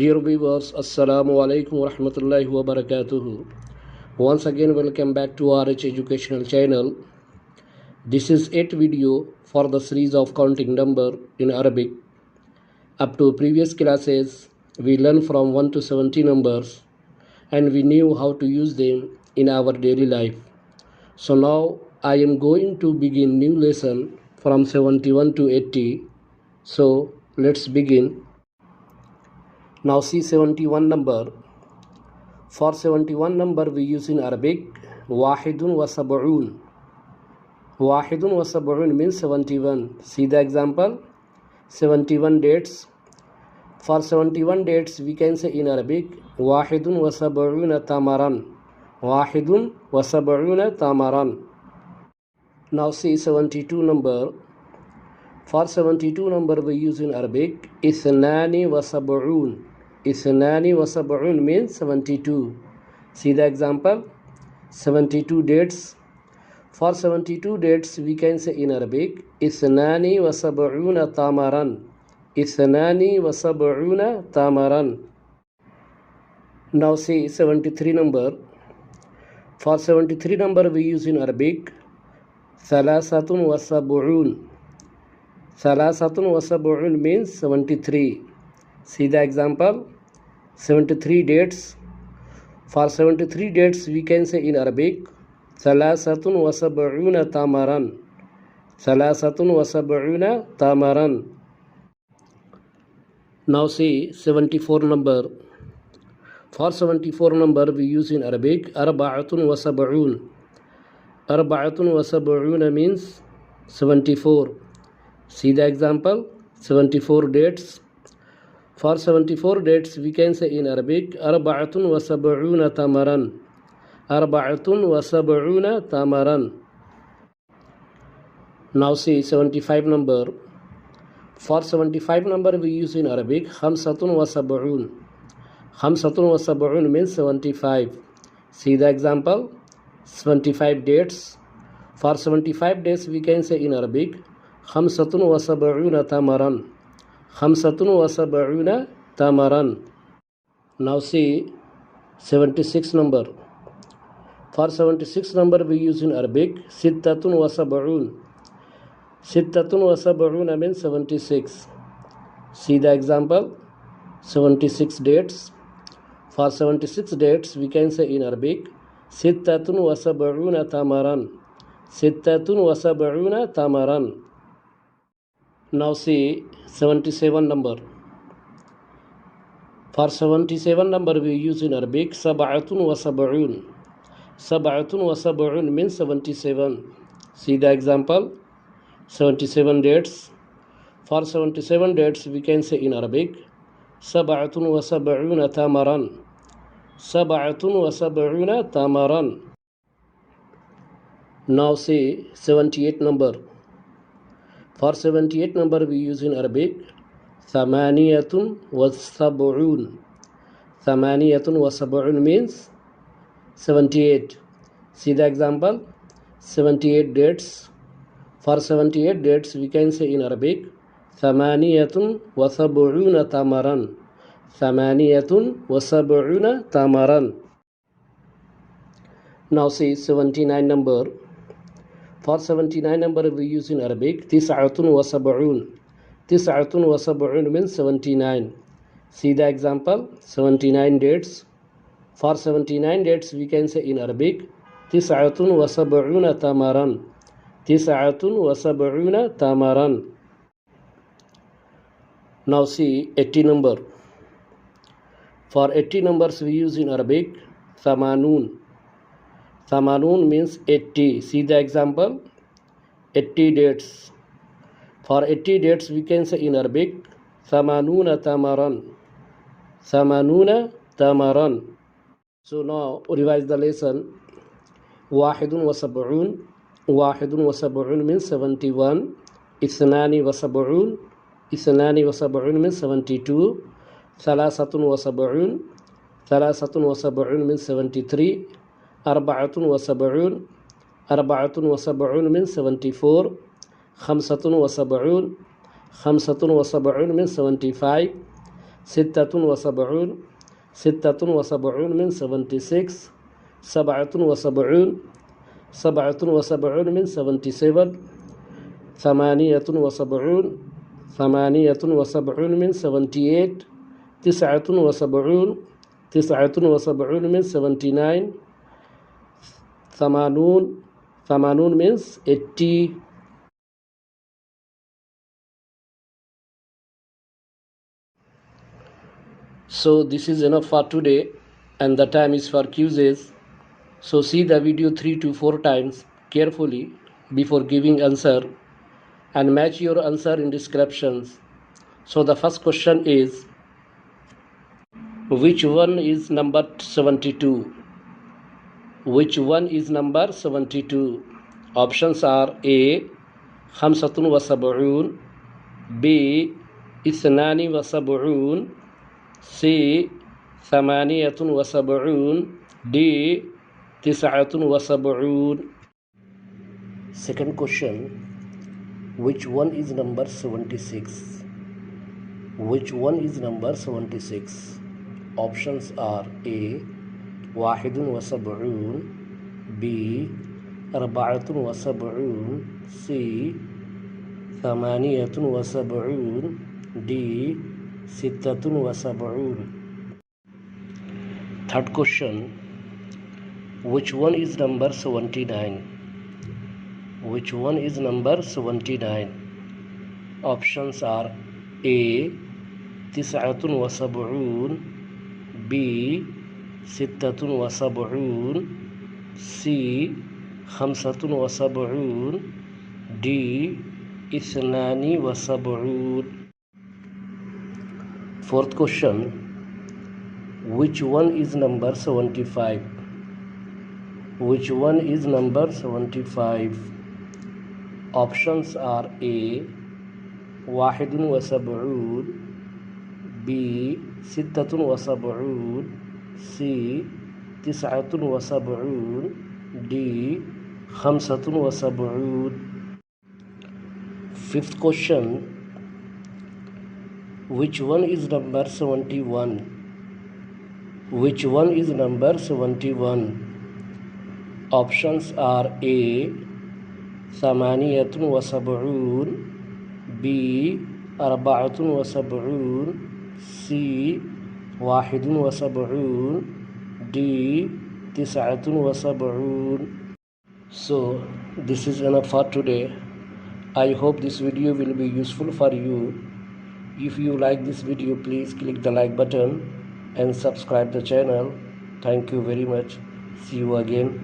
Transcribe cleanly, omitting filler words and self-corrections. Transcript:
Dear viewers, Assalamu alaikum wa rahmatullahi wa barakatuhu. Once again, welcome back to R.H. Educational channel. This is 8th video for the series of counting number in Arabic. Up to previous classes, we learned from 1 to 70 numbers and we knew how to use them in our daily life. So now I am going to begin new lesson from 71 to 80. So let's begin. Now see 71 number. For 71 number we use in Arabic wahidun wa sab'un. Wahidun wa sab'un means 71. See the example. 71 dates. For 71 dates we can say in Arabic wahidun wa sab'una tamaran. Wahidun wa sab'una tamaran. Now see 72 number. For 72 number we use in Arabic Ethnane wa Saboon. Ethnane wa Saboon means 72. See the example. 72 dates. For 72 dates we can say in Arabic Ethnane wa Saboona tamaran. Ethnane wa Saboona tamaran. Now see 73 number. For 73 number we use in Arabic Thalasatun wa Saboon. Thalasatun wa sab'un means 73. See the example. 73 dates. For 73 dates we can say in Arabic Thalasatun wa sab'una tamaran. Thalasatun wa sab'una tamaran. Now see 74 number. For 74 number we use in Arabic Arba'atun wa sab'un. Arba'atun wa sab'una means 74. See the example. 74 dates. For 74 dates we can say in Arabic Arba'atun wa sab'una tamaran. Arba'atun wa sab'una tamaran. Now see 75 number. For 75 number we use in Arabic Khamsatun wa sab'un. Khamsatun wa sab'un means 75. See the example. 75 dates. For 75 days we can say in Arabic Khamsatun wa sab'una tamaran. Khamsatun wa sab'una tamaran. Now see 76 number. For 76 number we use in Arabic Sittatun wa sab'un. Sittatun wa sab'una means 76. See the example. 76 dates. For 76 dates we can say in Arabic Sittatun wa sab'una tamaran. Sittatun wa sab'una tamaran. Now see 77 number. For 77 number we use in Arabic Sab'atun wa sab'un. Sab'atun wa sab'un means 77. See the example. 77 dates. For 77 dates we can say in Arabic Sab'atun wa sab'una tamaran. Sab'atun wa sab'una tamaran. Now see 78 number. For 78 number we use in Arabic Thamaniyatun wa sab'un. Thamaniyatun wa sab'un means 78. See the example. 78 dates. For 78 dates we can say in Arabic Thamaniyatun wa sab'una tamaran. Thamaniyatun wa sab'una tamaran. Now see 79 number. For 79 number we use in Arabic Tis'atun wa sab'un. Tis'atun wa sab'un means 79. See the example. 79 dates. For 79 dates we can say in Arabic Tis'atun wa sab'una tamaran. Tis'atun wa sab'una tamaran. Now see 80 number. For 80 numbers we use in Arabic Thamanun. Thamanun means 80. See the example. 80 dates. For 80 dates we can say in Arabic Thamanuna tamaran. Thamanuna tamaran. So now revise the lesson. Wahidun wa sab'un. Wahidun wa sab'un means 71. Ithnani wa sab'un. Ithnani wa sab'un means 72. Thalasatun wa sab'un. Thalasatun wa sab'un means 73. Arba'atun wa sab'un. Arba'atun wa sab'un means 74. Khamsatun wa sab'un. Khamsatun wa sab'un means 75. Sittatun wa Saboon. Sittatun wa Saboon means 76. Sabatun wa Saboon. Sabatun wa Saboon means 77. Thamaniyatun wa Saboon. Thamaniyatun wa Saboon means 78. Tis'atun wa Saboon. Tis'atun wa Saboon means 79. Thamanun. Thamanun means 80. So this is enough for today, and the time is for quizzes. So see the video 3 to 4 times carefully before giving answer, and match your answer in descriptions. So the first question is, which one is number 72? Which one is number 72? Options are A. Khamsatun wa Saboon, B. Ithnani wa Saboon, C. Thamaniyatun wa Saboon, D. Tis'atun wa Saboon. Second question, which one is number 76? Which one is number 76? Options are A. Wahidun wa Saboon, B. Arba'atun wa Saboon, C. Thamaniyatun wa Saboon, D. Sittatun wa Saboon. Third question, which one is number 79? Which one is number 79? Options are A. Tis'atun wa Saboon, B. Sittatun wa Saboon, C. Khamsatun wa Saboon, D. Ithnani wa Saboon. Fourth question, which one is number 75? Which one is number 75? Options are A. Wahidun wa Saboon, B. Sittatun wa Saboon, C. Tis'atun wa Saboon, D. Khamsatun wa Saboon. Fifth question, which one is number 71? Which one is number 71? Options are A. Thamaniyatun wa Saboon, B. Arba'atun wa Saboon, C. Wahidun wa Saboon, D. Tis'atun wa Saboon. So this is enough for today. I hope this video will be useful for you. If you like this video, please click the like button and subscribe the channel. Thank you very much. See you again.